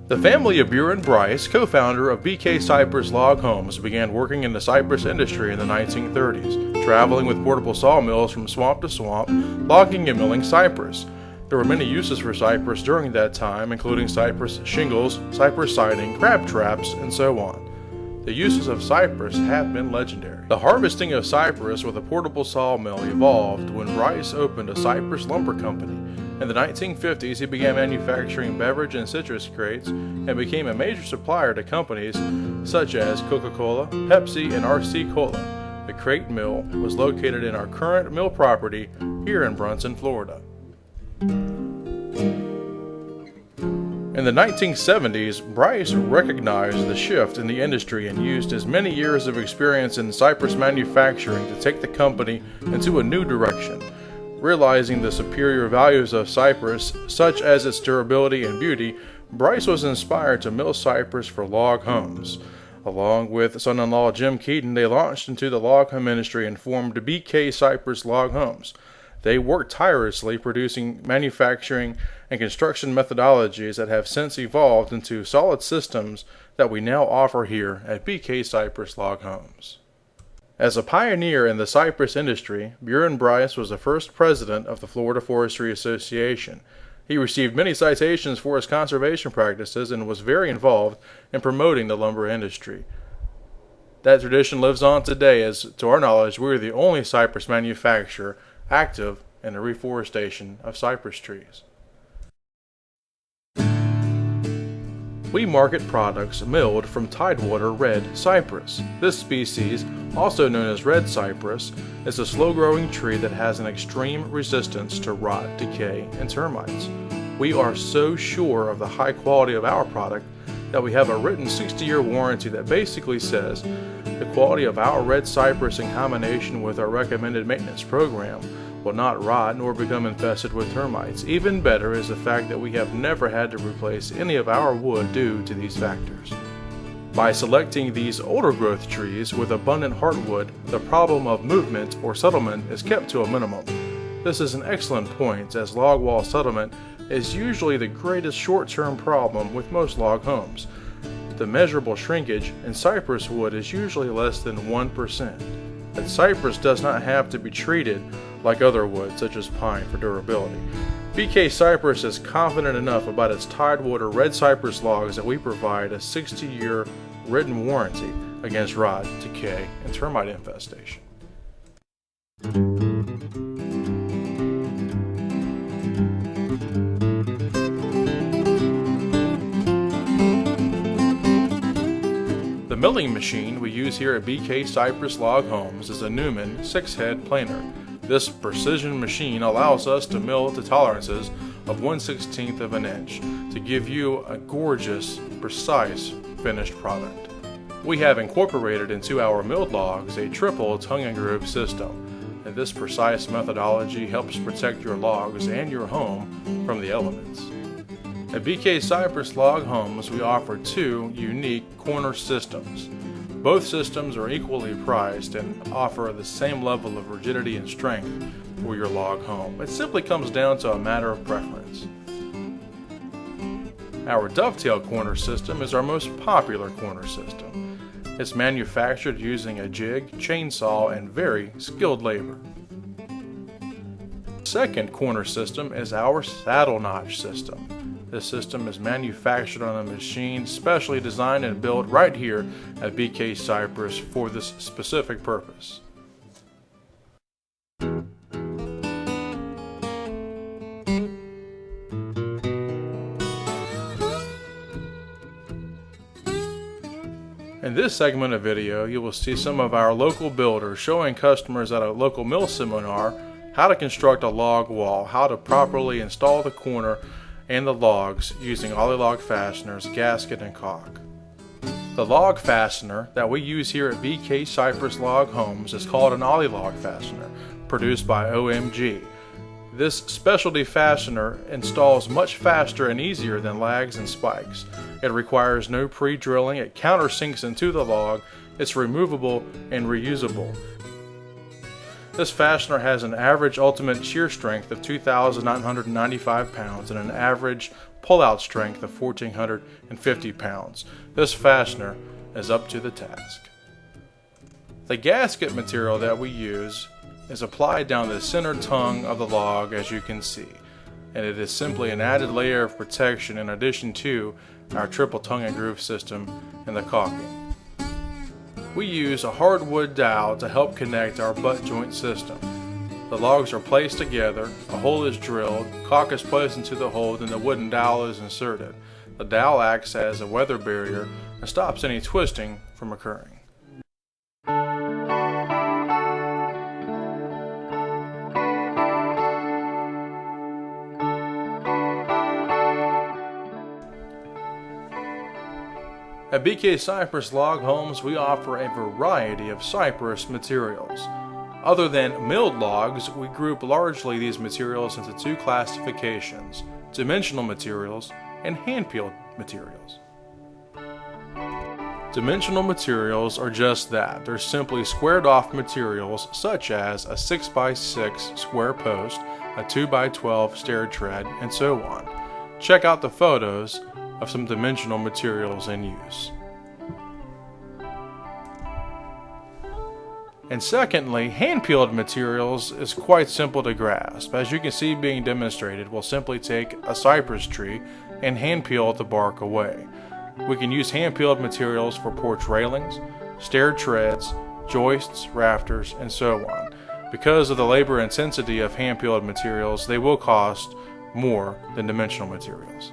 The family of Buren Bryce, co-founder of BK Cypress Log Homes, began working in the cypress industry in the 1930s, traveling with portable sawmills from swamp to swamp, logging and milling cypress. There were many uses for cypress during that time, including cypress shingles, cypress siding, crab traps, and so on. The uses of cypress have been legendary. The harvesting of cypress with a portable sawmill evolved when Bryce opened a Cypress lumber company. In the 1950s, he began manufacturing beverage and citrus crates and became a major supplier to companies such as Coca-Cola, Pepsi, and RC Cola. The crate mill was located in our current mill property here in Brunson, Florida. In the 1970s, Bryce recognized the shift in the industry and used his many years of experience in cypress manufacturing to take the company into a new direction. Realizing the superior values of cypress, such as its durability and beauty, Bryce was inspired to mill cypress for log homes. Along with son-in-law Jim Keaton, they launched into the log home industry and formed BK Cypress Log Homes. They worked tirelessly producing manufacturing and construction methodologies that have since evolved into solid systems that we now offer here at BK Cypress Log Homes. As a pioneer in the cypress industry, Buren Bryce was the first president of the Florida Forestry Association. He received many citations for his conservation practices and was very involved in promoting the lumber industry. That tradition lives on today as, to our knowledge, we are the only cypress manufacturer active in the reforestation of cypress trees. We market products milled from tidewater red cypress. This species, also known as red cypress, is a slow-growing tree that has an extreme resistance to rot, decay, and termites. We are so sure of the high quality of our product that we have a written 60-year warranty that basically says the quality of our red cypress in combination with our recommended maintenance program will not rot nor become infested with termites. Even better is the fact that we have never had to replace any of our wood due to these factors. By selecting these older growth trees with abundant heartwood, the problem of movement or settlement is kept to a minimum. This is an excellent point, as log wall settlement is usually the greatest short-term problem with most log homes. The measurable shrinkage in cypress wood is usually less than 1%. But cypress does not have to be treated like other wood, such as pine, for durability. BK Cypress is confident enough about its tidewater red cypress logs that we provide a 60-year written warranty against rot, decay, and termite infestation. The milling machine we use here at BK Cypress Log Homes is a Newman 6-head planer. This precision machine allows us to mill to tolerances of 1/16 of an inch to give you a gorgeous, precise finished product. We have incorporated into our milled logs a triple tongue and groove system, and this precise methodology helps protect your logs and your home from the elements. At BK Cypress Log Homes, we offer two unique corner systems. Both systems are equally priced and offer the same level of rigidity and strength for your log home. It simply comes down to a matter of preference. Our dovetail corner system is our most popular corner system. It's manufactured using a jig, chainsaw, and very skilled labor. Second corner system is our saddle notch system. This system is manufactured on a machine specially designed and built right here at BK Cypress for this specific purpose. In this segment of video, you will see some of our local builders showing customers at a local mill seminar how to construct a log wall, how to properly install the corner and the logs using ollie log fasteners, gasket, and caulk. The log fastener that we use here at BK Cypress Log Homes is called an ollie log fastener, produced by OMG. This specialty fastener installs much faster and easier than lags and spikes. It requires no pre-drilling, it countersinks into the log, it's removable and reusable. This fastener has an average ultimate shear strength of 2,995 pounds and an average pull-out strength of 1,450 pounds. This fastener is up to the task. The gasket material that we use is applied down the center tongue of the log, as you can see, and it is simply an added layer of protection in addition to our triple tongue and groove system and the caulking. We use a hardwood dowel to help connect our butt joint system. The logs are placed together, a hole is drilled, caulk is placed into the hole, and the wooden dowel is inserted. The dowel acts as a weather barrier and stops any twisting from occurring. At BK Cypress Log Homes, we offer a variety of cypress materials. Other than milled logs, we group largely these materials into two classifications: dimensional materials and hand-peeled materials. Dimensional materials are just that. They're simply squared-off materials such as a 6x6 square post, a 2x12 stair tread, and so on. Check out the photos of some dimensional materials in use. And secondly, hand-peeled materials is quite simple to grasp. As you can see being demonstrated, we'll simply take a cypress tree and hand-peel the bark away. We can use hand-peeled materials for porch railings, stair treads, joists, rafters, and so on. Because of the labor intensity of hand-peeled materials, they will cost more than dimensional materials.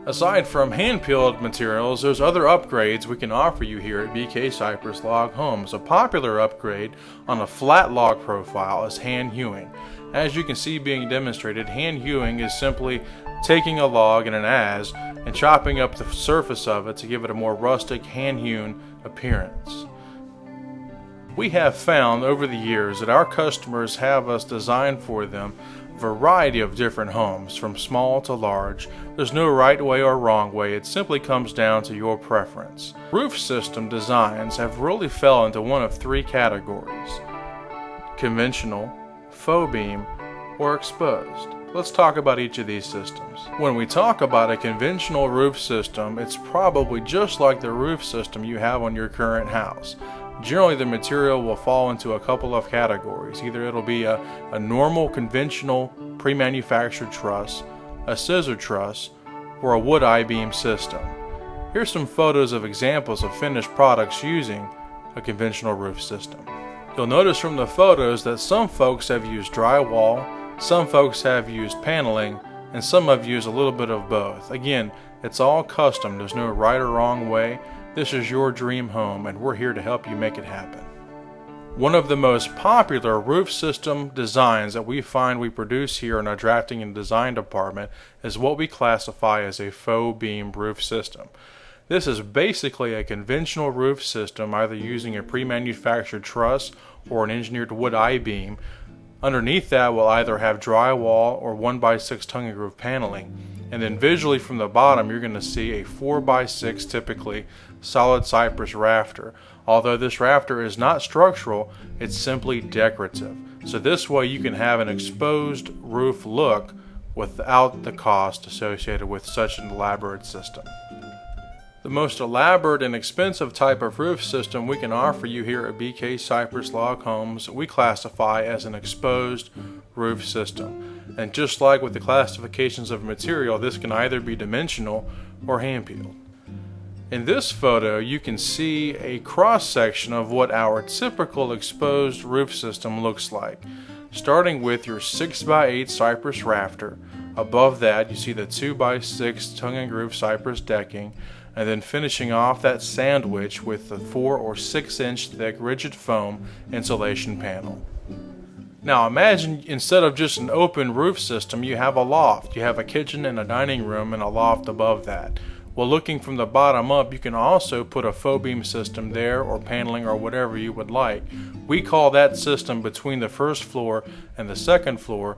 Aside from hand-peeled materials, there's other upgrades we can offer you here at BK Cypress Log Homes. A popular upgrade on a flat log profile is hand hewing. As you can see being demonstrated, hand hewing is simply taking a log in an adze and chopping up the surface of it to give it a more rustic, hand-hewn appearance. We have found over the years that our customers have us design for them a variety of different homes, from small to large. There's no right way or wrong way, it simply comes down to your preference. Roof system designs have really fell into one of three categories: conventional, faux beam, or exposed. Let's talk about each of these systems. When we talk about a conventional roof system, it's probably just like the roof system you have on your current house. Generally, the material will fall into a couple of categories. Either it'll be a normal conventional pre-manufactured truss, a scissor truss, or a wood I-beam system. Here's some photos of examples of finished products using a conventional roof system. You'll notice from the photos that some folks have used drywall, some folks have used paneling, and some have used a little bit of both. Again, it's all custom. There's no right or wrong way. This is your dream home, and we're here to help you make it happen. One of the most popular roof system designs that we find we produce here in our drafting and design department is what we classify as a faux beam roof system. This is basically a conventional roof system, either using a pre-manufactured truss or an engineered wood I-beam. Underneath that will either have drywall or 1x6 tongue and groove paneling. And then visually from the bottom, you're going to see a 4x6 typically solid cypress rafter. Although this rafter is not structural, it's simply decorative. So this way you can have an exposed roof look without the cost associated with such an elaborate system. The most elaborate and expensive type of roof system we can offer you here at BK Cypress Log Homes we classify as an exposed roof system. And just like with the classifications of material, this can either be dimensional or hand-peeled. In this photo, you can see a cross-section of what our typical exposed roof system looks like. Starting with your 6x8 cypress rafter. Above that, you see the 2x6 tongue and groove cypress decking, and then finishing off that sandwich with the 4 or 6 inch thick rigid foam insulation panel. Now imagine instead of just an open roof system, you have a loft. You have a kitchen and a dining room and a loft above that. Well, looking from the bottom up, you can also put a faux beam system there, or paneling, or whatever you would like. We call that system between the first floor and the second floor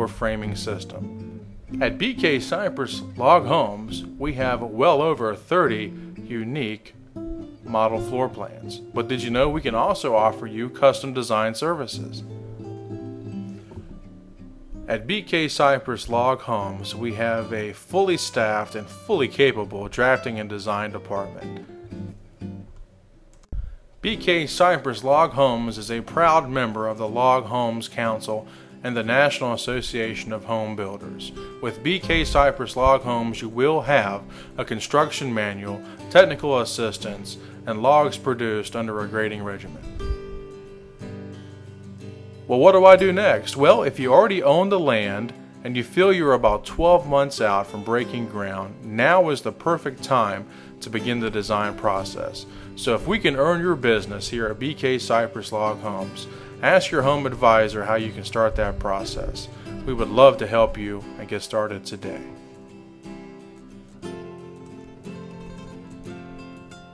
framing system. At BK Cypress Log Homes, we have well over 30 unique model floor plans. But did you know we can also offer you custom design services? At BK Cypress Log Homes, we have a fully staffed and fully capable drafting and design department. BK Cypress Log Homes is a proud member of the Log Homes Council and the National Association of Home Builders. With BK Cypress Log Homes, you will have a construction manual, technical assistance, and logs produced under a grading regimen. Well, what do I do next? Well, if you already own the land and you feel you're about 12 months out from breaking ground, now is the perfect time to begin the design process. So if we can earn your business here at BK Cypress Log Homes, ask your home advisor how you can start that process. We would love to help you and get started today.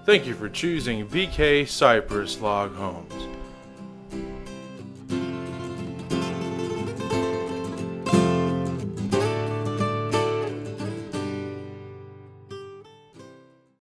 Thank you for choosing BK Cypress Log Homes.